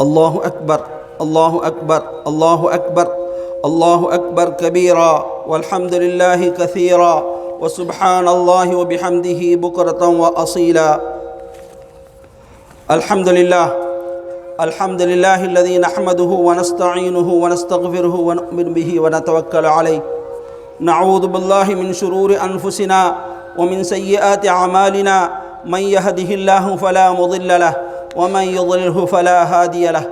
الله أكبر الله أكبر الله أكبر الله أكبر كبيرا والحمد لله كثيرا وسبحان الله وبحمده بكرة وأصيلا. الحمد لله الذي نحمده ونستعينه ونستغفره ونؤمن به ونتوكل عليه. نعوذ بالله من شرور أنفسنا ومن سيئات أعمالنا. من يهده الله فلا مضل له ومن يضلله فلا هادي له.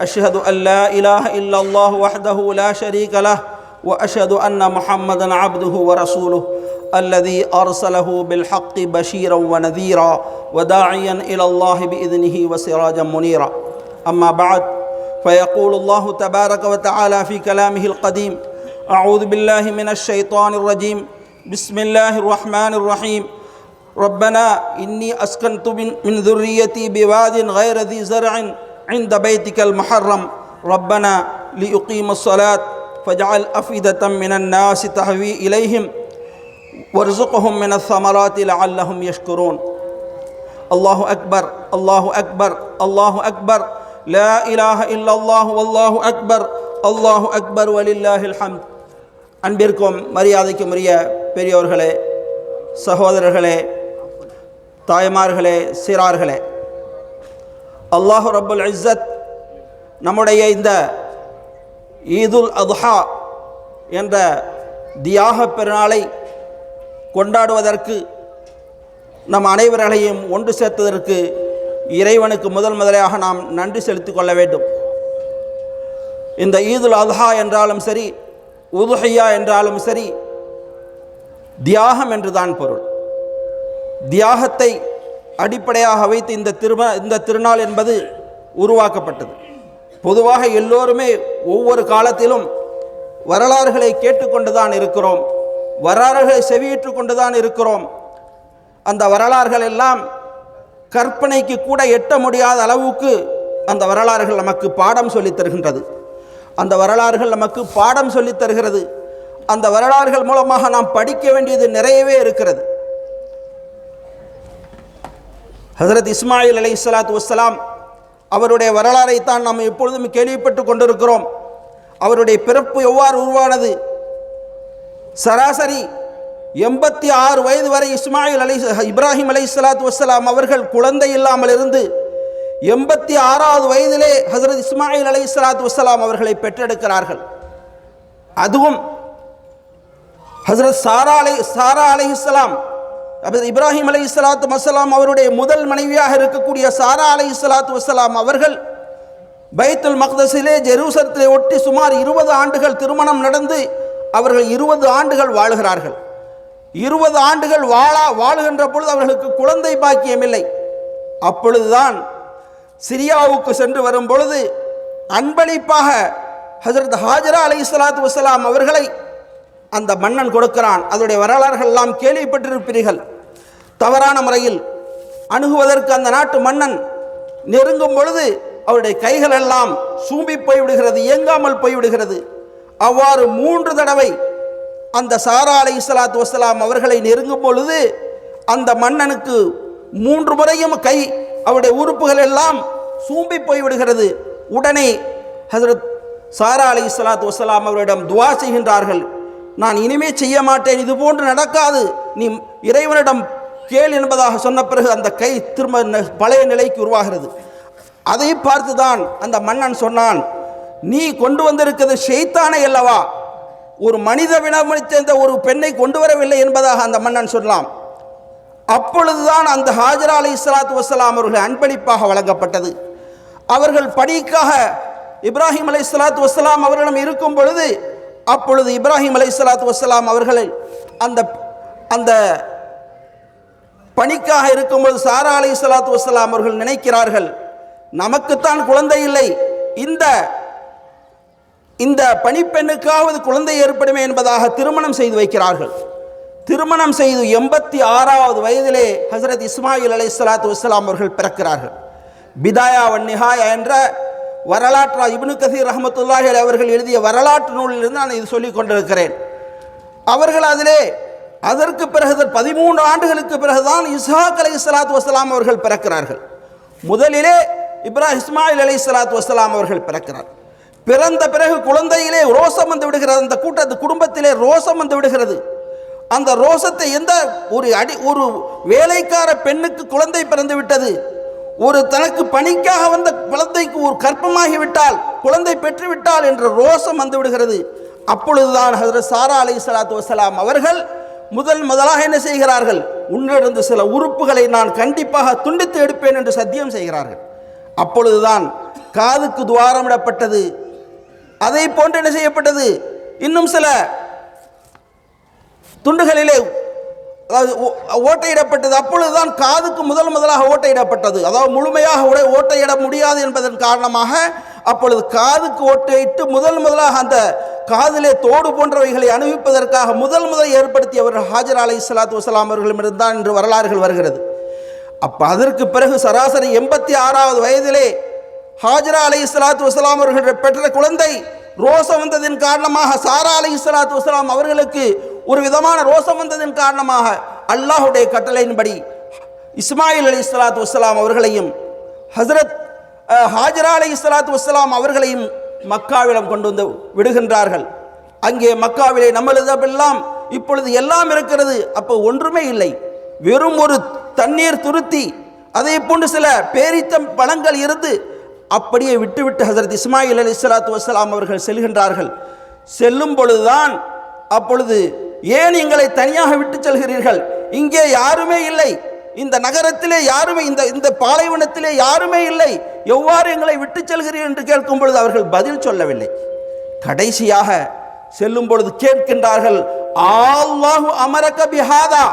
أشهد أن لا إله إلا الله وحده لا شريك له وأشهد أن محمدا عبده ورسوله الذي أرسله بالحق بشيرا ونذيرا وداعيا إلى الله بإذنه وسراجا منيرا. أما بعد، فيقول الله تبارك وتعالى في كلامه القديم: أعوذ بالله من الشيطان الرجيم. بسم الله الرحمن الرحيم. ربنا إني أسكنت من ذريتي بواد غير ذي زرع عند بيتك المحرم ربنا ليقيم الصلاة فاجعل أفئدة من الناس تهوي إليهم وارزقهم من الثمرات لعلهم يشكرون. الله أكبر الله أكبر الله أكبر لا إله إلا الله والله أكبر الله أكبر ولله الحمد. அன்பிற்கும் மரியாதைக்கும் உரிய பெரியோர்களே, சகோதரர்களே, தாய்மார்களே, சிறார்களே, அல்லாஹ் ரப்புல் இஸ்ஸத் நம்முடைய இந்த ஈதுல் அத்ஹா என்ற தியாக பெருநாளை கொண்டாடுவதற்கு நம் அனைவர்களையும் ஒன்று சேர்த்ததற்கு இறைவனுக்கு முதலாக நாம் நன்றி செலுத்திக் கொள்ள வேண்டும். இந்த ஈதுல் அத்ஹா என்றாலும் சரி, உதுஹியா என்றாலும் சரி, தியாகம் என்றுதான் பொருள். தியாகத்தை அடிப்படையாக வைத்து இந்த திருநாள் என்பது உருவாக்கப்பட்டது. பொதுவாக எல்லோருமே ஒவ்வொரு காலத்திலும் வரலாறுகளை கேட்டுக்கொண்டுதான் இருக்கிறோம், வரலாறுகளை செவியிட்டு கொண்டுதான் இருக்கிறோம். அந்த வரலாறுகள் எல்லாம் கற்பனைக்கு கூட எட்ட முடியாத அளவுக்கு அந்த வரலாறுகள் நமக்கு பாடம் சொல்லித் தருகின்றது. அந்த வரலாறுகள் நமக்கு பாடம் சொல்லித் தருகிறது. அந்த வரலாறுகள் மூலமாக நாம் படிக்க வேண்டியது நிறையவே இருக்கிறது. ஹஸரத் இஸ்மாயில் அலைஹிஸ்ஸலாத்து வஸ்ஸலாம் அவருடைய வரலாறைத்தான் நாம் எப்பொழுதும் கேள்விப்பட்டு கொண்டிருக்கிறோம். அவருடைய பிறப்பு எவ்வாறு உருவானது? சராசரி 86 வயது வரை இப்ராஹிம் அலைஹிஸ்ஸலாத்து வஸ்ஸலாம் அவர்கள் குழந்தை இல்லாமல் இருந்து 86வது வயதிலே ஹஸரத் இஸ்மாயில் அலைஹிஸ்ஸலாத்து வஸ்ஸலாம் அவர்களை பெற்றெடுக்கிறார்கள். அதுவும் ஹஸரத் சாரா அலைஹிஸ்ஸலாம், இப்ராஹிம் அலைஹிஸ்ஸலாத்து வஸ்ஸலாம் அவருடைய முதல் மனைவியாக இருக்கக்கூடிய சாரா அலைஹிஸ்ஸலாத்து வஸ்ஸலாம் அவர்கள் பைத்துல் மக்தஸிலே ஜெருசலத்தை ஒட்டி சுமார் 20 ஆண்டுகள் திருமணம் நடந்து அவர்கள் 20 ஆண்டுகள் வாழுகிறார்கள். 20 ஆண்டுகள் வாழுகின்ற பொழுது அவர்களுக்கு குழந்தை பாக்கியம் இல்லை. அப்பொழுதுதான் சிரியாவுக்கு சென்று வரும் பொழுது அன்பளிப்பாக ஹஸரத் ஹாஜரா அலைஹிஸ்ஸலாத்து வஸ்ஸலாம் அவர்களை அந்த மன்னன் கொடுக்கிறான். அதனுடைய வரலாறுகள் எல்லாம் கேள்விப்பட்டிருப்பீர்கள். தவறான முறையில் அணுகுவதற்கு அந்த நாட்டு மன்னன் நெருங்கும் பொழுது அவருடைய கைகள் எல்லாம் சூம்பி போய்விடுகிறது, இயங்காமல் போய்விடுகிறது. அவ்வாறு 3 தடவை அந்த சாரா அலைஹிஸ்ஸலாத்து வஸ்ஸலாம் அவர்களை நெருங்கும் பொழுது அந்த மன்னனுக்கு 3 முறையும் அவருடைய உறுப்புகள் எல்லாம் சூம்பி போய்விடுகிறது. உடனே ஹஸரத் சாரா அலைஹிஸ்ஸலாத்து வஸ்ஸலாம் அவரிடம் துஆ செய்கின்றார்கள். நான் இனிமே செய்ய மாட்டேன், இது போன்று நடக்காது, நீ இறைவனிடம் கேள் என்பதாக சொன்ன பிறகு அந்த கை திரும்ப பழைய நிலைக்கு உருவாகிறது. அதை பார்த்துதான் அந்த மன்னன் சொன்னான், நீ கொண்டு வந்திருக்கிறது ஷைத்தானை அல்லவா, ஒரு மனித வினமைச் சேர்ந்த ஒரு பெண்ணை கொண்டு வரவில்லை என்பதாக அந்த மன்னன் சொல்லலாம். அப்பொழுதுதான் அந்த ஹாஜரா அலைஹிஸ்ஸலாத்து வஸ்ஸலாம் அவர்கள் அன்பளிப்பாக வழங்கப்பட்டது. அவர்கள் பணிக்காக இப்ராஹிம் அலைஹிஸ்ஸலாத்து வஸ்ஸலாம் அவர்களிடம் இருக்கும் பொழுது அப்பொழுது இப்ராஹிம் அலைஹிஸ்ஸலாத்து வஸ்ஸலாம் அவர்களை அந்த பணிக்காக இருக்கும்போது சாரா அலைஹிஸ்ஸலாத்து வஸ்ஸலாம் அவர்கள் நினைக்கிறார்கள், நமக்குத்தான் குழந்தை இல்லை, இந்த பணிப்பெண்ணுக்காவது குழந்தை ஏற்படுமே என்பதாக திருமணம் செய்து வைக்கிறார்கள். திருமணம் செய்து 86வது வயதிலே ஹஸரத் இஸ்மாயில் அலைஹிஸ்ஸலாத்து வஸ்ஸலாம் அவர்கள் பிறக்கிறார்கள். பிதாயா வன் நிஹாயா என்ற வரலாற்று இப்னு கஸீர் ரஹ்மத்துல்லாஹி அலைஹி அவர்கள் எழுதிய வரலாற்று நூலிலிருந்து நான் இது சொல்லிக் கொண்டிருக்கிறேன். அவர்கள் அதிலே அதற்கு பிறகு 13 ஆண்டுகளுக்கு பிறகுதான் இஸ்ஹாக் அலைஹிஸ்ஸலாத்து வஸ்ஸலாம் அவர்கள் பிறக்கிறார்கள். முதலிலே இஸ்மாயில் அலைஹிஸ்ஸலாத்து வஸ்ஸலாம் அவர்கள் பிறக்கிறார். பிறந்த பிறகு குழந்தையிலே ரோசம் வந்து விடுகிறது. அந்த குடும்பத்திலே ரோசம் வந்து விடுகிறது. அந்த ரோசத்தை ஒரு வேலைக்கார பெண்ணுக்கு குழந்தை பிறந்து விட்டது, ஒரு தனக்கு பணிக்காக வந்த குழந்தைக்கு ஒரு கற்பமாகிவிட்டால், குழந்தை பெற்றுவிட்டால் என்ற ரோசம் வந்து விடுகிறது. அப்பொழுதுதான் ஹஜ்ரத் சாரா அலைஹிஸ்ஸலாத்து வஸ்ஸலாம் அவர்கள் முதலாக என்ன செய்கிறார்கள்? உன்னிலிருந்து சில உறுப்புகளை நான் கண்டிப்பாக துண்டித்து எடுப்பேன் என்று சத்தியம் செய்கிறார்கள். அப்பொழுதுதான் காதுக்கு துவாரமிடப்பட்டது. அதை போன்று என்ன செய்யப்பட்டது? இன்னும் சில துண்டுகளிலே ஓட்டையிடப்பட்டது. அப்பொழுதுதான் காதுக்கு முதலாக ஓட்டையிடப்பட்டது. அதாவது முழுமையாக ஓட்டையிட முடியாது என்பதன் காரணமாக அப்பொழுது காதுக்கு ஓட்டையிட்டு முதலாக அந்த காதிலே தோடு போன்றவைகளை அணிவிப்பதற்காக முதல் ஏற்படுத்தியவர்கள் ஹாஜரா அலைஹிஸ்ஸலாத்து வஸ்ஸலாம் அவர்களிடமிருந்தான் என்று வரலாறுகள் வருகிறது. அப்போ அதற்கு பிறகு சராசரி 86வது வயதிலே ஹாஜரா அலைஹிஸ்ஸலாத்து வஸ்ஸலாம் அவர்கள் பெற்ற குழந்தை ரோசம் வந்ததின் காரணமாக, சாரா அலைஹிஸ்ஸலாத்து வஸ்ஸலாம் அவர்களுக்கு ஒரு விதமான ரோசம் வந்ததின் காரணமாக அல்லாஹுடைய கட்டளையின்படி இஸ்மாயில் அலைஹிஸ்ஸலாத்து வஸ்ஸலாம் அவர்களையும் ஹஜ்ரத் ஹாஜரா அலைஹிஸ்ஸலாத்து வஸ்ஸலாம் அவர்களையும் மக்காவிடம் கொண்டு வந்து விடுகின்றார்கள். அங்கே மக்காவிலே நம்மளதெல்லாம் இப்பொழுது எல்லாம் இருக்கிறது, அப்போ ஒன்றுமே இல்லை, வெறும் ஒரு தண்ணீர் துருத்தி, அதே போன்று சில பேரித்தம் பழங்கள் இருந்து அப்படியே விட்டுவிட்டு ஹஜ்ரத் இஸ்மாயில் அலைஹிஸ்ஸலாத்து வஸ்ஸலாம் அவர்கள் செல்கின்றார்கள். செல்லும் பொழுதுதான் அப்பொழுது ஏன் எங்களை தனியாக விட்டு செல்கிறீர்கள்? இங்கே யாருமே இல்லை, இந்த நகரத்திலே யாருமே, இந்த பாலைவனத்திலே யாருமே இல்லை, எவ்வாறு எங்களை விட்டு செல்கிறீர்கள் என்று கேட்கும் பொழுது அவர்கள் பதில் சொல்லவில்லை. கடைசியாக செல்லும் பொழுது கேட்கின்றார்கள், அல்லாஹு அமரக பிஹாதா.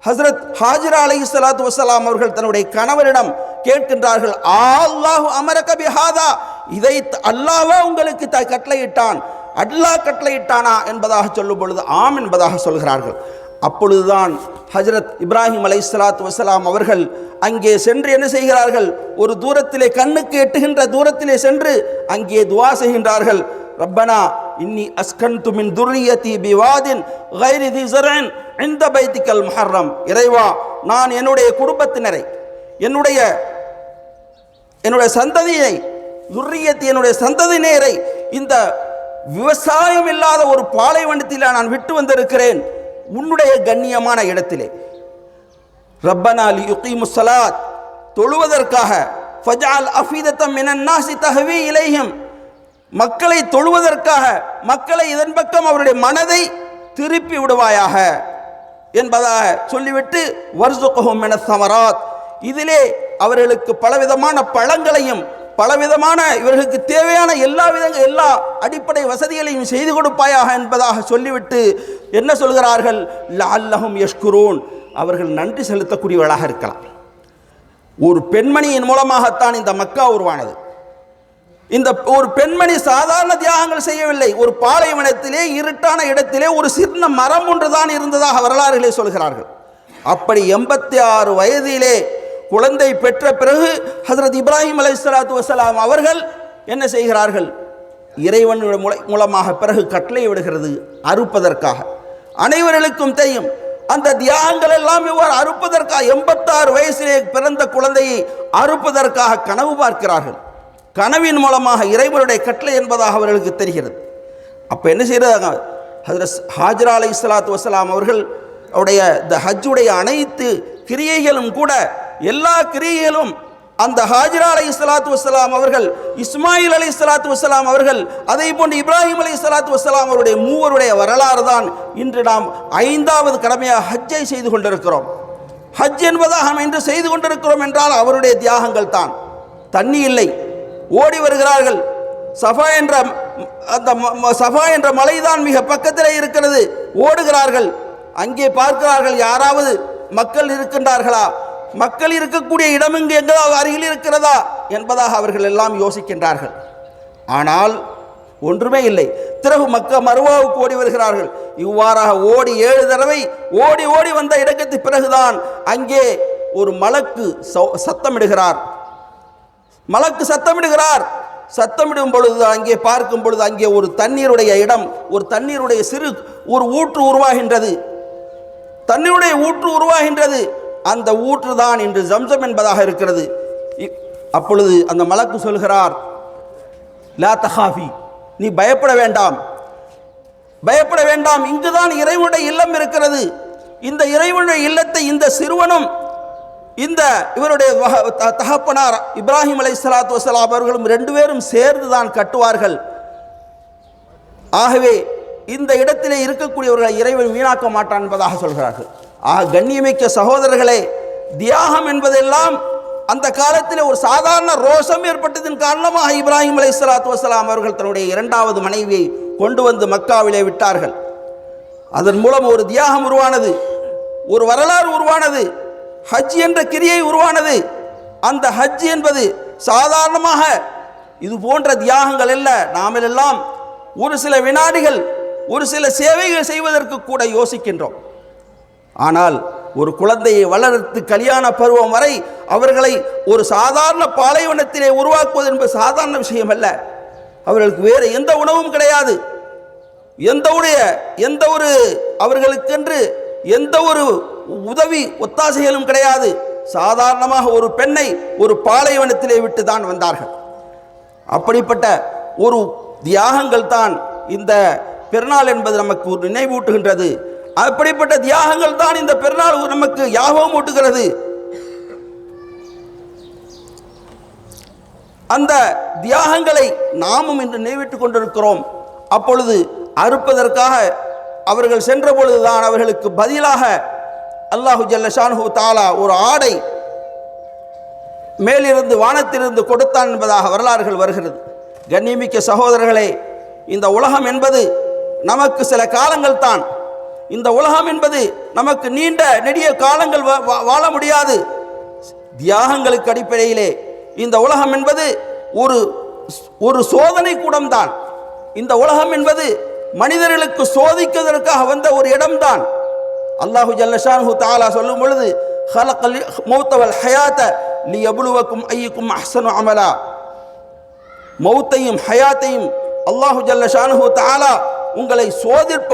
ஹஜ்ரத் ஹாஜரா அலைஹிஸ்ஸலாத்து வஸ்ஸலாம் அவர்கள் தன்னுடைய கணவரிடம் கேட்கின்றார்கள், அல்லாஹு அமரக பிஹாதா, இதை அல்லாஹ்வே உங்களுக்கு கட்டளையிட்டான், அல்லாஹ் கட்டளையிட்டானா என்பதாக சொல்லும் பொழுது ஆம் என்பதாக சொல்கிறார்கள். அப்பொழுதுதான் ஹஜ்ரத் இப்ராஹிம் அலைஹிஸ்ஸலாத்து வஸ்ஸலாம் அவர்கள் அங்கே சென்று என்ன செய்கிறார்கள்? ஒரு தூரத்திலே, கண்ணுக்கு எட்டுகின்ற தூரத்திலே சென்று அங்கே துஆ செய்கின்றார்கள். ரப்பனா இன்னி அஸ்கன்து மின் துர்ரியதி பிவாதின் கைரி தி ஸர்இன் இன்த பைத்திக்கல் முஹர்ரம். இறைவா, நான் என்னுடைய குடும்பத்தினரை, என்னுடைய சந்ததியை, துர்ரியத்தி என்னுடைய சந்ததியினரை இந்த விவசாயம் இல்லாத ஒரு பாலைவனத்தில் நான் விட்டு வந்திருக்கிறேன், உன்னுடைய கண்ணியமான இடத்திலே. ரப்பனா லியுகீமுஸ் ஸலாத், தொழுவதற்காக, ஃபஜஅல் அஃபீதத்தம் மினன் நாஸி தஹ்வி இலைஹிம், மக்களை தொழுவதற்காக, மக்களை இதன் பக்கம் அவருடைய மனதை திருப்பி விடுவாயாக என்பதாக சொல்லிவிட்டு வர்ஸுக்ஹும் மினஸ் ஸமராத், இதிலே அவர்களுக்கு பலவிதமான பழங்களையும் பலவிதமான இவர்களுக்கு தேவையான எல்லா அடிப்படை வசதிகளையும் செய்து கொடுப்பாயாக என்பதாக சொல்லிவிட்டு என்ன சொல்கிறார்கள்? லஅல்லஹும் யஷ்குரூன், அவர்கள் நன்றி செலுத்தக்கூடியவர்களாக இருக்கலாம். ஒரு பெண்மணியின் மூலமாகத்தான் இந்த மக்கா உருவானது. இந்த ஒரு பெண்மணி சாதாரண தியாகங்கள் செய்யவில்லை. ஒரு பாலைவனத்திலே இருட்டான இடத்திலே ஒரு சின்ன மரம் ஒன்றுதான் இருந்ததாக வரலாறுகளை சொல்கிறார்கள். அப்படி 86 வயதிலே குழந்தை பெற்ற பிறகு ஹஜ்ரத் இப்ராஹிம் அலைஹிஸ்ஸலாத்து வஸ்ஸலாம் அவர்கள் என்ன செய்கிறார்கள்? இறைவன் மூலமாக பிறகு கட்டளை விடுகிறது அறுப்பதற்காக. அனைவர்களுக்கும் தெரியும் அந்த தியாகங்கள் எல்லாம் இவ்வாறு அறுப்பதற்காக 86 வயசிலே பிறந்த குழந்தையை அறுப்பதற்காக கனவு பார்க்கிறார்கள். கனவின் மூலமாக இறைவனுடைய கட்டளை என்பதாக அவர்களுக்கு தெரிகிறது. அப்போ என்ன செய்கிறாங்க? ஹஜ்ரத் ஹாஜரா அலைஹிஸ்ஸலாத்து வஸ்ஸலாம் அவர்கள் அவருடைய இந்த ஹஜ்ஜுடைய அனைத்து கிரியைகளும் கூட, எல்லா கிரியைகளும் அந்த ஹாஜரா அலைஹிஸ்ஸலாத்து வஸ்ஸலாம் அவர்கள், இஸ்மாயில் அலைஹிஸ்ஸலாத்து வஸ்ஸலாம் அவர்கள், அதே போன்று இப்ராஹிம் அலைஹிஸ்ஸலாத்து வஸ்ஸலாம் அவருடைய மூவருடைய வரலாறு தான் இன்று நாம் 5வது கடமையாக ஹஜ்ஜை செய்து கொண்டிருக்கிறோம். ஹஜ் என்பதாக நாம் இன்று செய்து கொண்டிருக்கிறோம் என்றால் அவருடைய தியாகங்கள் தான். தண்ணி இல்லை, ஓடி வருகிறார்கள். சஃபா என்ற மலைதான் மிக பக்கத்திலே இருக்கிறது. ஓடுகிறார்கள், அங்கே பார்க்கிறார்கள் யாராவது மக்கள் இருக்கின்றார்களா, மக்கள் இருக்கக்கூடிய இடம் இங்கு எங்காவது அருகில் இருக்கிறதா என்பதாக அவர்கள் எல்லாம் யோசிக்கின்றார்கள். ஆனால் ஒன்றுமே இல்லை. பிறகு மருவாவுக்கு ஓடி வருகிறார்கள். இவ்வாறாக ஓடி 7 தடவை ஓடி வந்த இடத்துக்கு பிறகுதான் அங்கே ஒரு மலக்கு சத்தமிடுகிறார். சத்தமிடும் பொழுது அங்கே பார்க்கும் பொழுது அங்கே ஒரு தண்ணீருடைய இடம், ஒரு தண்ணீருடைய ஒரு ஊற்று உருவாகின்றது. தண்ணீருடைய ஊற்று உருவாகின்றது. அந்த ஊற்று தான் இன்று ஜம்சம் என்பதாக இருக்கிறது. அப்பொழுது அந்த மலக்கு சொல்கிறார், லா தஹாஃபி, நீ பயப்பட வேண்டாம், பயப்பட வேண்டாம், இங்குதான் இறைவனுடைய இல்லம் இருக்கிறது. இந்த இறைவனுடைய இல்லத்தை இந்த சிறுவனும் இந்த இவருடைய தகப்பனார் இப்ராஹிம் அலைஹிஸ்ஸலாத்து வஸ்ஸலாம் அவர்களும் ரெண்டு பேரும் சேர்ந்து தான் கட்டுவார்கள். ஆகவே இந்த இடத்திலே இருக்கக்கூடியவர்களை இறைவன் வீணாக்க மாட்டான் என்பதாக சொல்கிறார்கள். கண்ணியமிக்க சகோதரர்களே, தியாகம் என்பதெல்லாம் அந்த காலத்தில் ஒரு சாதாரண ரோஷம் ஏற்பட்டதின் காரணமாக இப்ராஹிம் அலைஹிஸ்ஸலாத்து வஸ்ஸலாம் அவர்கள் தன்னுடைய இரண்டாவது மனைவியை கொண்டு வந்து மக்காவிலே விட்டார்கள். அதன் மூலம் ஒரு தியாகம் உருவானது, ஒரு வரலாறு உருவானது, ஹஜ் என்ற கிரியை உருவானது. அந்த ஹஜ் என்பது சாதாரணமாக இது போன்ற தியாகங்கள் அல்ல. நாமெல்லாம் ஒரு சில வினாடிகள் ஒரு சில சேவைகள் செய்வதற்கு கூட யோசிக்கின்றோம். ஆனால் ஒரு குழந்தையை வளர்த்து கல்யாண பருவம் வரை அவர்களை ஒரு சாதாரண பாலைவனத்திலே உருவாக்குவது என்பது சாதாரண விஷயம் அல்ல. அவர்களுக்கு வேறு எந்த உணவும் கிடையாது, எந்த ஒரு அவர்களுக்கென்று எந்த ஒரு உதவி ஒத்தாசைகளும் கிடையாது. சாதாரணமாக ஒரு பெண்ணை ஒரு பாலைவனத்திலே விட்டு தான் வந்தார்கள். அப்படிப்பட்ட ஒரு தியாகங்கள் தான் இந்த பெருநாள் என்பது நமக்கு நினைவூட்டுகின்றது. அப்படிப்பட்ட தியாகங்கள் தான் இந்த பெருநாள் நமக்கு ஞாபகம் ஊட்டுகிறது. அந்த தியாகங்களை நாமும் இன்று நினைவிட்டுக் கொண்டிருக்கிறோம். அப்பொழுது அறுப்பதற்காக அவர்கள் சென்ற பொழுதுதான் அவர்களுக்கு பதிலாக அல்லாஹு ஜல்ல ஷானுஹு தஆலா ஒரு ஆடை மேலிருந்து வானத்திலிருந்து கொடுத்தான் என்பதாக வரலாறுகள் வருகிறது. கண்ணியமிக்க சகோதரர்களே, இந்த உலகம் என்பது நமக்கு சில காலங்கள் தான். இந்த உலகம் என்பது நமக்கு நீண்ட நெடிய காலங்கள் வாழ முடியாது. தியாகங்களுக்கு அடிப்படையிலே இந்த உலகம் என்பது ஒரு சோதனை கூடம்தான். இந்த உலகம் என்பது மனிதர்களுக்கு சோதிப்பதற்காக வந்த ஒரு இடம்தான். அல்லாஹு ஜல்ல ஷானுஹு தஆலா சொல்லும் பொழுது, ஹலக்கல் மௌத்த வல் ஹயாத்த லியப்லுவக்கும் அய்யுக்கும் அஹ்ஸனு அமலா, மௌத்தையும் ஹயாத்தையும் அல்லாஹு ஜல்ல ஷானுஹு தஆலா உங்களை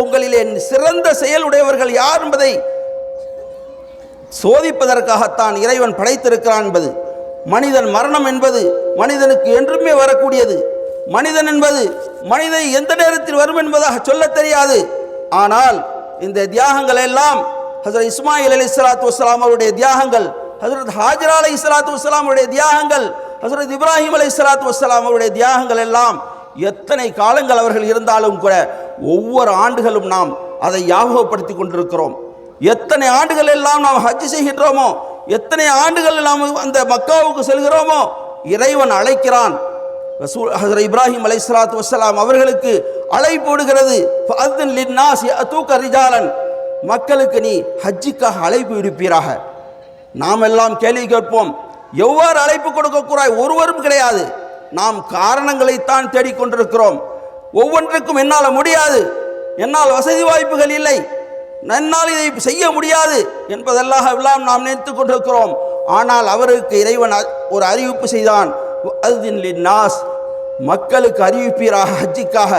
உங்களிலே சிறந்த செயலுடையவர்கள் யார் என்பதை சோதிப்பதற்காகத்தான் இறைவன் படைத்திருக்கிறான் என்பது. மனிதன் மரணம் என்பது மனிதனுக்கு என்றுமே வரக்கூடியது. மனிதன் என்பது மனிதனை எந்த நேரத்தில் வரும் என்பதாக சொல்ல தெரியாது. ஆனால் இந்த தியாகங்கள் எல்லாம் ஹஜ்ரத் இஸ்மாயில் அலைஹிஸ்ஸலாத்து வஸ்ஸலாம் அவருடைய தியாகங்கள், ஹஜ்ரத் ஹாஜரா அலைஹிஸ்ஸலாத்து வஸ்ஸலாம் அவருடைய தியாகங்கள், ஹஜ்ரத் இப்ராஹிம் அலைஹிஸ்ஸலாத்து வஸ்ஸலாம் அவருடைய தியாகங்கள் எல்லாம் எத்தனை காலங்கள் அவர்கள் இருந்தாலும் கூட ஒவ்வொரு ஆண்டுகளும் நாம் அதை ஞாபகப்படுத்தி கொண்டிருக்கிறோம். எத்தனை ஆண்டுகள் எல்லாம் நாம் ஹஜ் செய்கின்றோமோ, எத்தனை ஆண்டுகள் நாம் அந்த மக்காவுக்கு செல்கிறோமோ, இறைவன் அழைக்கிறான். ஹஜ்ரத் இப்ராஹிம் அலைஹிஸ்ஸலாத்து வஸ்ஸலாம் அவர்களுக்கு அழைப்பு விடுகிறது, ஃபஅذن للناس يأتوك رجالا, மக்களுக்கு நீ ஹஜ்ஜுக்காக அழைப்பு விடுப்பீராக. நாம் எல்லாம் கேள்வி கேட்போம், எவ்வாறு அழைப்பு கொடுக்கக்கூடாது? ஒருவரும் கிடையாது. நாம் காரணங்களைத்தான் தேடிக்கொண்டிருக்கிறோம். ஒவ்வொன்றுக்கும் என்னால் முடியாது, என்னால் வசதி வாய்ப்புகள் இல்லை, என்னால் இதை செய்ய முடியாது என்பதெல்லாம் எல்லாம் நாம் நினைத்து கொண்டிருக்கிறோம். ஆனால் அவருக்கு இறைவன் ஒரு அறிவிப்பு செய்தான், ஃபஅذن للناس, மக்களுக்கு அறிவிப்பீராக ஹஜ்ஜுக்காக.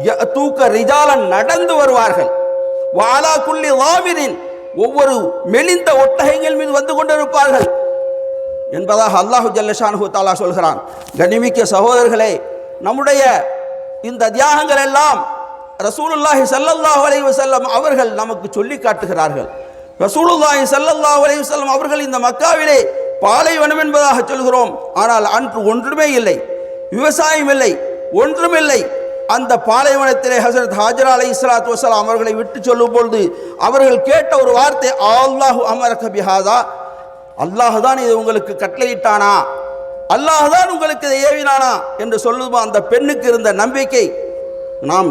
யஅதூக ரிஜாலன், நடந்து வருவார்கள். வஅலா குல்லி லாமிரின், ஒவ்வொரு மெலிந்த ஒட்டகைகள் மீது வந்து கொண்டிருப்பார்கள் என்பதாக அல்லாஹு ஜல்ல ஷானுஹு தஆலா சொல்கிறான். கண்ணியமிக்க சகோதரர்களே, நம்முடைய இந்த தியாகங்கள் எல்லாம் ரசூலுல்லாஹி ஸல்லல்லாஹு அலைஹி வஸல்லம் அவர்கள் நமக்கு சொல்லி காட்டுகிறார்கள். ரசூலுல்லாஹி ஸல்லல்லாஹு அலைஹி வஸல்லம் அவர்கள் இந்த மக்காவிலே பாலைவனம் என்பதாக சொல்கிறோம். ஆனால் அன்று ஒன்றுமே இல்லை, விவசாயம் இல்லை, ஒன்றுமில்லை. அந்த பாலைவனத்திலே ஹஜ்ரத் ஹாஜரா அலைஹிஸ்ஸலாத்து வஸ்ஸலாம் அவர்களை விட்டு சொல்லும் பொழுது அவர்கள் கேட்ட ஒரு வார்த்தை, அல்லாஹு அமரக பிஹாதா, அல்லாஹ் தான் இதை உங்களுக்கு கட்டளையிட்டானா, அல்லாஹ் தான் உங்களுக்கு இதை ஏவினானா என்று சொல்லுமா அந்த பெண்ணுக்கு இருந்த நம்பிக்கை நாம்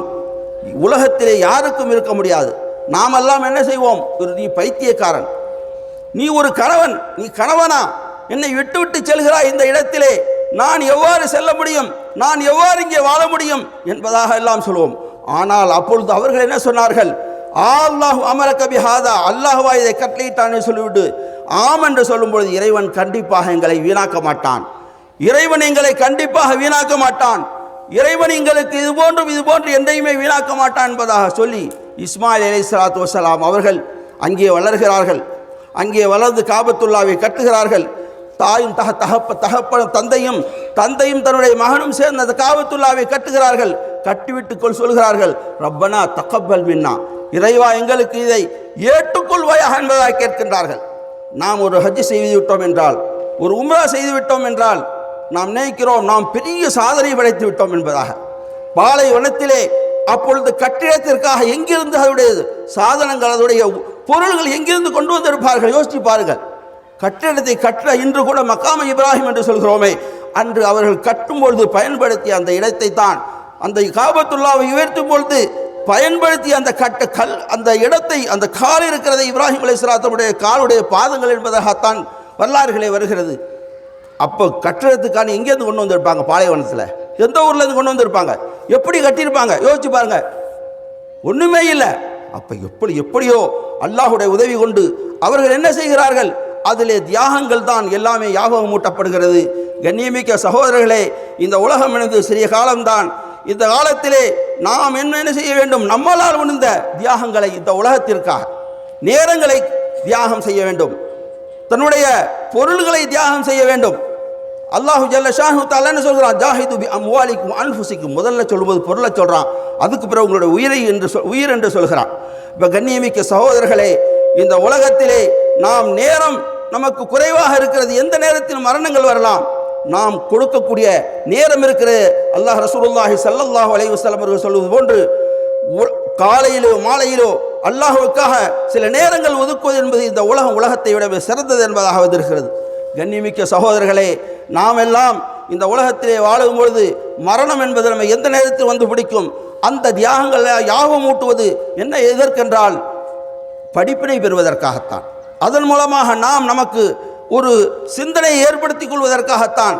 உலகத்திலே யாருக்கும் இருக்க முடியாது. நாம் எல்லாம் என்ன செய்வோம்? நீ பைத்தியக்காரன், நீ ஒரு கணவன், நீ கணவனா, என்னை விட்டு விட்டு செல்கிறாய் இந்த இடத்திலே, நான் எவ்வாறு செல்ல முடியும், நான் எவ்வாறு இங்கே வாழ முடியும் என்பதாக எல்லாம் சொல்வோம். ஆனால் அப்பொழுது அவர்கள் என்ன சொன்னார்கள்? அல்லாஹு அமரக பிஹாதா, அல்லாஹ்வா இதை கட்டளையிட்டான்னு சொல்லிவிட்டு ஆம் என்று சொல்லும்பொழுது இறைவன் கண்டிப்பாக எங்களை வீணாக்க மாட்டான், இறைவன் எங்களை கண்டிப்பாக வீணாக்க மாட்டான், இறைவன் எங்களுக்கு இது போன்று எந்தையுமே வீணாக்க மாட்டான் என்பதாக சொல்லி இஸ்மாயில் அலைஹிஸ்ஸலாத்து வஸ்ஸலாம் அவர்கள் அங்கே வளர்கிறார்கள். அங்கே வளர்ந்து காபத்துல்லாவை கட்டுகிறார்கள். தாயும் தகப்பனும் தந்தையும் தன்னுடைய மகனும் சேர்ந்து அந்த காபத்துல்லாவை கட்டுகிறார்கள். கட்டிவிட்டு சொல்கிறார்கள், ரப்பனா தகப்பல் மின்னா, இறைவா எங்களுக்கு இதை ஏற்றுக்கொள்வாயாக என்பதாக கேட்கின்றார்கள். நாம் ஒரு ஹஜ் செய்து விட்டோம் என்றால், ஒரு உம்ரா செய்து விட்டோம் என்றால் நாம் நினைக்கிறோம் நாம் பெரிய சாதனை படைத்து விட்டோம் என்பதாக. பாலைவனத்திலே அப்பொழுது கட்டிடத்திற்காக எங்கிருந்து அதனுடைய சாதனங்கள், அதனுடைய பொருள்கள் எங்கிருந்து கொண்டு வந்திருப்பார்கள்? யோசிச்சு பாருங்கள். கட்டிடத்தை கட்ட இன்று கூட மக்காம இப்ராஹிம் என்று சொல்கிறோமே, அன்று அவர்கள் கட்டும் பொழுது பயன்படுத்திய அந்த இடத்தை தான், அந்த காபத்துல்லாவை உயர்த்தும் பொழுது பயன்படுத்திய அந்த இடத்தை, அந்த கால் இருக்கிறதை இப்ராஹிம் அலைஹிஸ்ஸலாத்துடைய காலுடைய பாதங்கள் என்பதாகத்தான் வரலாறுகளே வருகிறது. அப்போ கட்டிடத்துக்கான எங்கேருந்து கொண்டு வந்திருப்பாங்க? பாலைவனத்தில் எந்த ஊர்லேருந்து கொண்டு வந்திருப்பாங்க? எப்படி கட்டியிருப்பாங்க? யோசிச்சு பாருங்க. ஒன்றுமே இல்லை. அப்போ எப்படியோ அல்லாஹுடைய உதவி கொண்டு அவர்கள் என்ன செய்கிறார்கள்? அதிலே தியாகங்கள் தான் எல்லாமே ஞாபகம் ஊட்டப்படுகிறது. கண்ணியமிக்க சகோதரர்களே, இந்த உலகம் எனது சிறிய காலம்தான். இந்த காலத்திலே நாம் என்ன செய்ய வேண்டும்? நம்மளால் முடிந்த தியாகங்களை இந்த உலகத்திற்காக, நேரங்களை தியாகம் செய்ய வேண்டும், தன்னுடைய பொருள்களை தியாகம் செய்ய வேண்டும். அல்லாஹு ஜல்ல ஷானஹு தஆலா என்ன சொல்கிறான்? ஜாஹிது பி அம்வாலிக்கும் அன்ஃபுசிக்கும். முதல்ல சொல்லும்போது பொருளை சொல்கிறான், அதுக்கு பிறகு உங்களுடைய உயிர் என்று சொல்கிறான். இப்போ கண்ணியமிக்க சகோதரர்களே, இந்த உலகத்திலே நாம் நேரம் நமக்கு குறைவாக இருக்கிறது. எந்த நேரத்தில் மரணங்கள் வரலாம். நாம் கொடுக்கக்கூடிய நேரம் இருக்கிறது. அல்லாஹ் ரசூலுல்லாஹி ஸல்லல்லாஹு அலைஹி வஸல்லம் அவர்கள் சொல்வது போன்று காலையிலோ மாலையிலோ அல்லாஹ்வுக்காக சில நேரங்கள் ஒதுக்குவது என்பது இந்த உலகத்தை விட சிறந்தது என்பதாக வந்திருக்கிறது. கண்ணியமிக்க சகோதரர்களே, நாம் எல்லாம் இந்த உலகத்திலே வாழும் பொழுது மரணம் என்பது நம்ம எந்த நேரத்தில் வந்து பிடிக்கும். அந்த தியாகங்களை யாகம் ஊட்டுவது என்ன எதற்கென்றால் படிப்பினை பெறுவதற்காகத்தான். அதன் மூலமாக நாம் நமக்கு ஒரு சிந்தனையை ஏற்படுத்திக் கொள்வதற்காகத்தான்.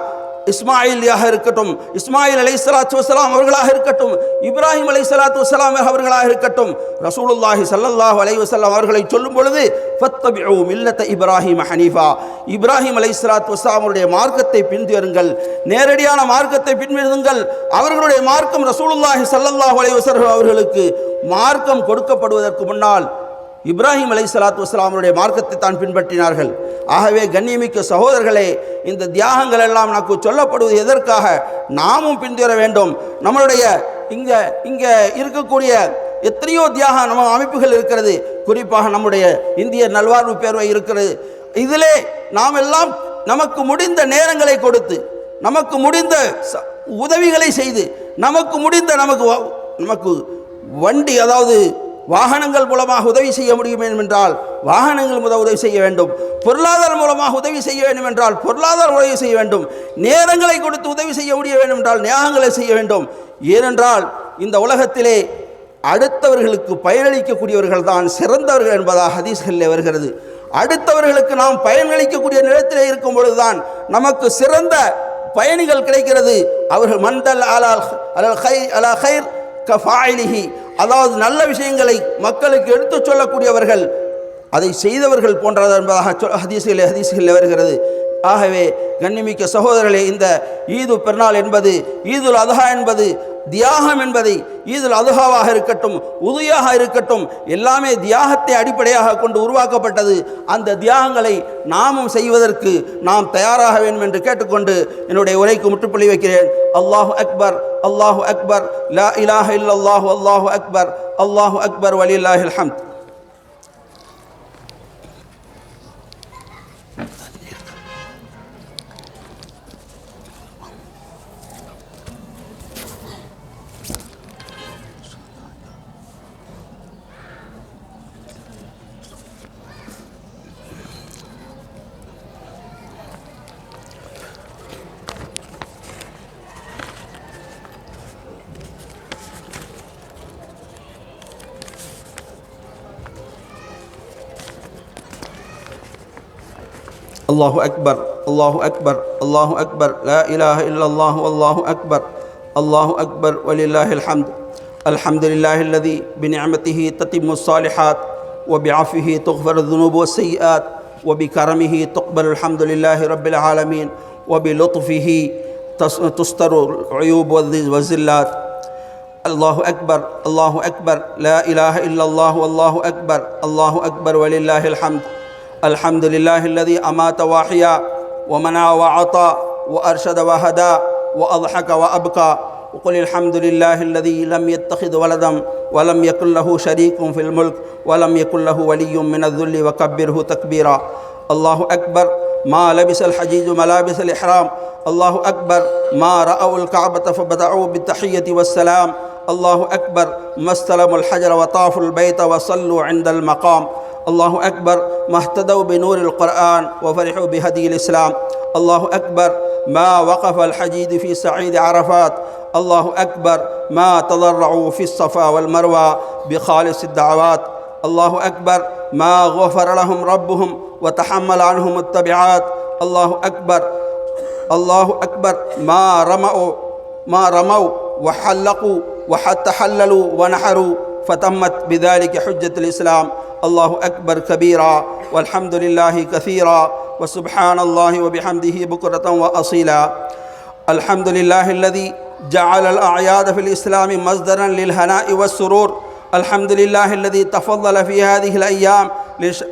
இஸ்மாயிலாக இருக்கட்டும், இஸ்மாயில் அலைஹிஸ்ஸலாத்து வஸ்ஸலாம் அவர்களாக இருக்கட்டும், இப்ராஹிம் அலைஹிஸ்ஸலாத்து வஸ்ஸலாம் அவர்களாக இருக்கட்டும், ரசூலுல்லாஹி ஸல்லல்லாஹு அலைஹி வஸல்லம் அவர்களை சொல்லும் பொழுது ஃபத்தபிஉ மில்லத இப்ராஹிம் ஹனீஃபா, இப்ராஹிம் அலைஹிஸ்ஸலாத்து வஸ்ஸலாம் அவருடைய மார்க்கத்தை பின்தொடருங்கள், நேரடியான மார்க்கத்தை பின்தொடருங்கள். அவர்களுடைய மார்க்கம் ரசூலுல்லாஹி ஸல்லல்லாஹு அலைஹி வஸல்லம் அவர்களுக்கு மார்க்கம் கொடுக்கப்படுவதற்கு முன்னால் இப்ராஹிம் அலைஹிஸ்ஸலாத்து வஸ்ஸலாம் அவருடைய மார்க்கத்தை தான் பின்பற்றினார்கள். ஆகவே கண்ணியமிக்க சகோதரர்களே, இந்த தியாகங்கள் எல்லாம் நமக்கு சொல்லப்படுவது எதற்காக? நாமும் பின்தொடர வேண்டும். நம்மளுடைய இங்கே இருக்கக்கூடிய எத்தனையோ தியாக நம்ம அமைப்புகள் இருக்கிறது. குறிப்பாக நம்முடைய இந்திய நல்வாழ்வு பேரவை இருக்கிறது. இதிலே நாம் எல்லாம் நமக்கு முடிந்த நேரங்களை கொடுத்து, நமக்கு முடிந்த உதவிகளை செய்து, நமக்கு முடிந்த நமக்கு வண்டி, அதாவது வாகனங்கள் மூலமாக உதவி செய்ய முடியும் என்றால் வாகனங்கள் மூலம் உதவி செய்ய வேண்டும். பொருளாதாரம் மூலமாக உதவி செய்ய வேண்டும் என்றால் பொருளாதார உதவி செய்ய வேண்டும். நேரங்களை கொடுத்து உதவி செய்ய முடிய வேண்டும் என்றால் நியாயங்களை செய்ய வேண்டும். ஏனென்றால் இந்த உலகத்திலே அடுத்தவர்களுக்கு பயனளிக்கக்கூடியவர்கள் தான் சிறந்தவர்கள் என்பதாக ஹதீஸ்களிலே வருகிறது. அடுத்தவர்களுக்கு நாம் பயனளிக்கக்கூடிய நிலத்திலே இருக்கும் பொழுதுதான் நமக்கு சிறந்த பயணிகள் கிடைக்கிறது. அவர்கள் மண்டல் அலல் கைர் கஃபாயிலிஹி, அதாவது நல்ல விஷயங்களை மக்களுக்கு எடுத்துச் சொல்லக்கூடியவர்கள், அதை செய்தவர்கள் போன்றது என்பதாக ஹதீஸ்களில் வருகிறது. ஆகவே கண்ணிமிக்க சகோதரர்களே, இந்த ஈது பெருநாள் என்பது, ஈதுல் அதஹா என்பது, தியாகம் என்பதை, ஈதுல் அதஹாவாக இருக்கட்டும், உதுயாக இருக்கட்டும், எல்லாமே தியாகத்தை அடிப்படையாக கொண்டு உருவாக்கப்பட்டது. அந்த தியாகங்களை நாமும் செய்வதற்கு நாம் தயாராக வேண்டும் என்று கேட்டுக்கொண்டு என்னுடைய உரைக்கு முற்றுப்புள்ளி வைக்கிறேன். அல்லாஹு அக்பர், அல்லாஹு அக்பர், லா இலாஹ இல்லல்லாஹு, அல்லாஹு அக்பர், அல்லாஹு அக்பர், வலில்லாஹில் ஹம்த். الله أكبر، الله أكبر، الله أكبر، لا إله إلا الله، والله أكبر، الله أكبر، ولله الحمد. الحمد لله الذي بنعمته تتم الصالحات، وبعفوه تغفر الذنوب والسيئات، وبكرمه تقبل. الحمد لله رب العالمين. وبلطفه تستر العيوب والزلات. الله أكبر، الله أكبر، لا إله إلا الله، والله أكبر، الله أكبر، ولله الحمد. الحمد لله الذي أمات وأحيا ومنع وعطى وأرشد وهدى وأضحك وأبكى. وقل الحمد لله الذي لم يتخذ ولدا ولم يكن له شريك في الملك ولم يكن له ولي من الذل وكبره تكبيرا. الله أكبر ما لبس الحجيج ملابس الإحرام. الله أكبر ما رأوا الكعبة فبدأوا بالتحية والسلام. الله أكبر ما استلموا الحجر وطافوا البيت وصلوا عند المقام. الله أكبر ما اهتدوا بنور القرآن وفرحوا بهدي الإسلام. الله أكبر ما وقف الحجيج في صعيد عرفات. الله أكبر ما تضرعوا في الصفا والمروة بخالص الدعوات. الله أكبر ما غفر لهم ربهم وتحمل عنهم التبعات. الله أكبر الله أكبر ما رموا وحلقوا وحتى حللوا ونحروا فتمت بذلك حجة الإسلام. الله أكبر كبيرا والحمد لله كثيرا وسبحان الله وبحمده بكرة وأصيلا. الحمد لله الذي جعل الأعياد في الإسلام مصدرا للهناء والسرور. الحمد لله الذي تفضل في هذه الأيام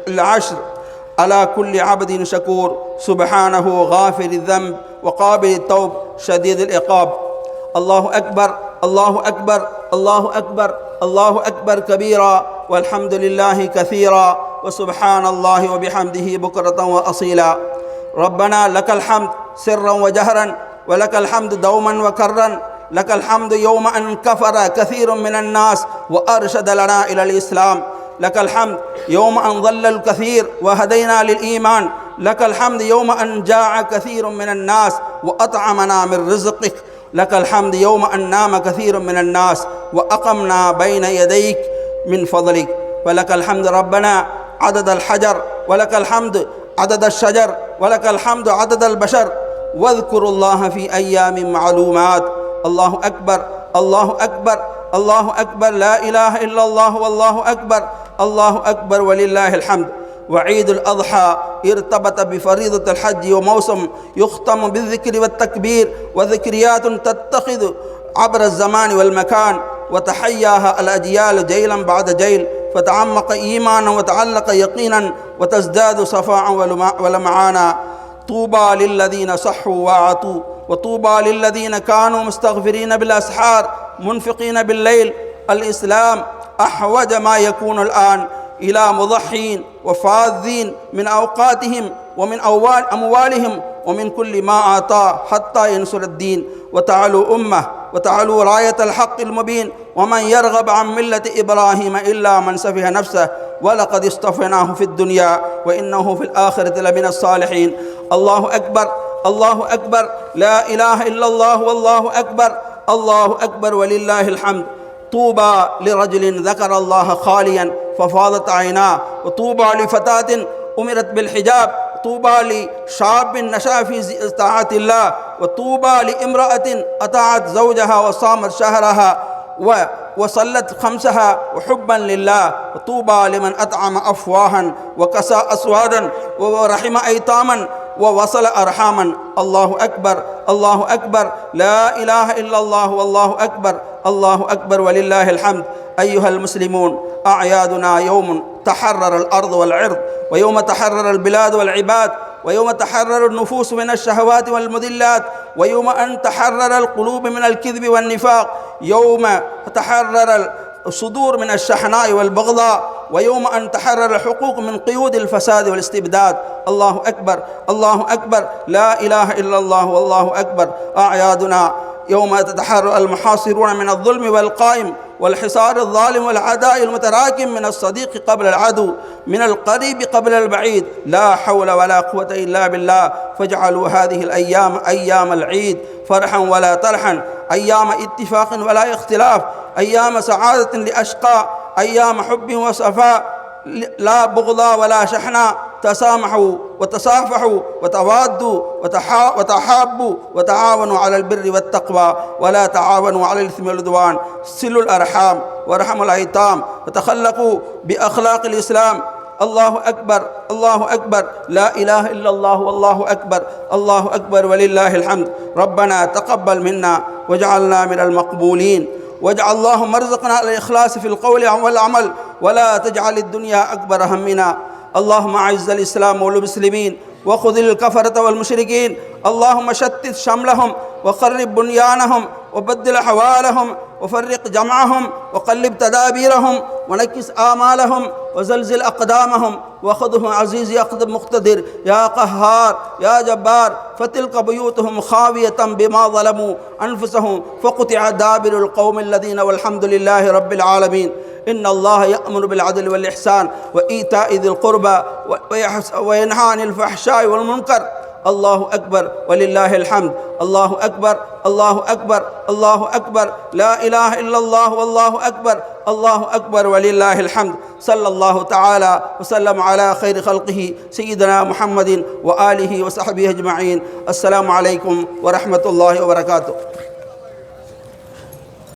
العشر على كل عبد شكور سبحانه غافر الذنب وقابل التوب شديد العقاب. الله أكبر الله أكبر الله أكبر الله أكبر كبيرا والحمد لله كثيرا وسبحان الله وبحمده بكرة وأصيلا. ربنا لك الحمد سرا وجهرا ولك الحمد دوما وكرا. لك الحمد يوم أن كفر كثير من الناس وأرشد لنا إلى الإسلام. لك الحمد يوم أن ضل الكثير وهدينا للإيمان. لك الحمد يوم أن جاع كثير من الناس وأطعمنا من رزقك. لك الحمد يوم أن نام كثير من الناس وأقمنا بين يديك من فضلك. ولك الحمد ربنا عدد الحجر ولك الحمد عدد الشجر ولك الحمد عدد البشر. واذكروا الله في أيام معلومات. الله أكبر الله أكبر الله أكبر لا إله إلا الله والله أكبر. الله أكبر ولله الحمد. وعيد الأضحى ارتبط بفريضة الحج وموسم يختم بالذكر والتكبير وذكريات تتخذ عبر الزمان والمكان وتحياها الأجيال جيلا بعد جيل فتعمق إيمانا وتعلق يقينا وتزداد صفاء ولمعانا. طوبى للذين صحوا وعطوا وطوبى للذين كانوا مستغفرين بالأسحار منفقين بالليل. الإسلام أحوج ما يكون الآن إلى مضحين وفاذين من أوقاتهم ومن أموالهم ومن كل ما أعطاه حتى ينصر الدين وتعلو أمة وتعلو راية الحق المبين. ومن يرغب عن ملة إبراهيم إلا من سفه نفسه ولقد اصطفيناه في الدنيا وإنه في الآخرة لمن الصالحين. الله أكبر الله أكبر لا إله إلا الله والله أكبر. الله أكبر ولله الحمد. طوبى لرجل ذكر الله خاليا ففاضت عيناه وطوبى لفتاة أمرت بالحجاب. طوبى لشاب نشأ في طاعة الله وطوبى لامرأة أطاعت زوجها وصامت شهرها وصلت خمسها وحبا لله. وطوبى لمن أطعم أفواها وكسى أسوادا ورحم أيتاما ووصل أرحاما. الله أكبر الله أكبر لا إله إلا الله والله أكبر. الله أكبر ولله الحمد. أيها المسلمون أعيادنا يوم تحرر الأرض والعرض ويوم تحرر البلاد والعباد ويوم تحرر النفوس من الشهوات والمذلات ويوم أن تحرر القلوب من الكذب والنفاق. يوم تحرر الصدور من الشحناء والبغضاء ويوم أن تحرر الحقوق من قيود الفساد والاستبداد. الله أكبر الله أكبر لا إله إلا الله والله أكبر. أعيادنا يوم تتحرر المحاصرون من الظلم والقائم والحصار الظالم والعداء المتراكم من الصديق قبل العدو من القريب قبل البعيد. لا حول ولا قوة إلا بالله. فاجعلوا هذه الأيام أيام العيد فرحا ولا ترحا أيام اتفاق ولا اختلاف أيام سعادة لأشقى أيام حب وصفاء لا بغضا ولا شحنا. تسامحوا وتصافحوا وتوادوا وتحابوا وتعاونوا على البر والتقوى ولا تعاونوا على الإثم والعدوان. صلوا الأرحام وارحموا الأيتام وتخلقوا بأخلاق الإسلام. الله أكبر الله أكبر لا إله إلا الله والله أكبر. الله أكبر ولله الحمد. ربنا تقبل منا واجعلنا من المقبولين واجعل اللهم ارزقنا الإخلاص في القول والعمل ولا تجعل الدنيا أكبر همنا. اللهم أعز الإسلام والمسلمين وخذل الكفرة والمشركين اللهم شتت شملهم وخرب بنيانهم وبدل أحوالهم وفرق جمعهم وقلب تدابيرهم ونكس آمالهم وزلزل أقدامهم وخذه عزيز يقدر مقتدر يا قهار يا جبار فتلك بيوتهم خاوية بما ظلموا أنفسهم فقطع دابر القوم الذين والحمد لله رب العالمين. إن الله يأمر بالعدل والإحسان وإيتاء ذي القربى وينهى عن الفحشاء والمنكر. الله أكبر ولله الحمد. الله أكبر الله أكبر الله أكبر لا إله إلا الله والله أكبر الله أكبر ولله الحمد. صلى الله تعالى وسلم على خير خلقه سيدنا محمد وآله وصحبه أجمعين. السلام عليكم ورحمة الله وبركاته.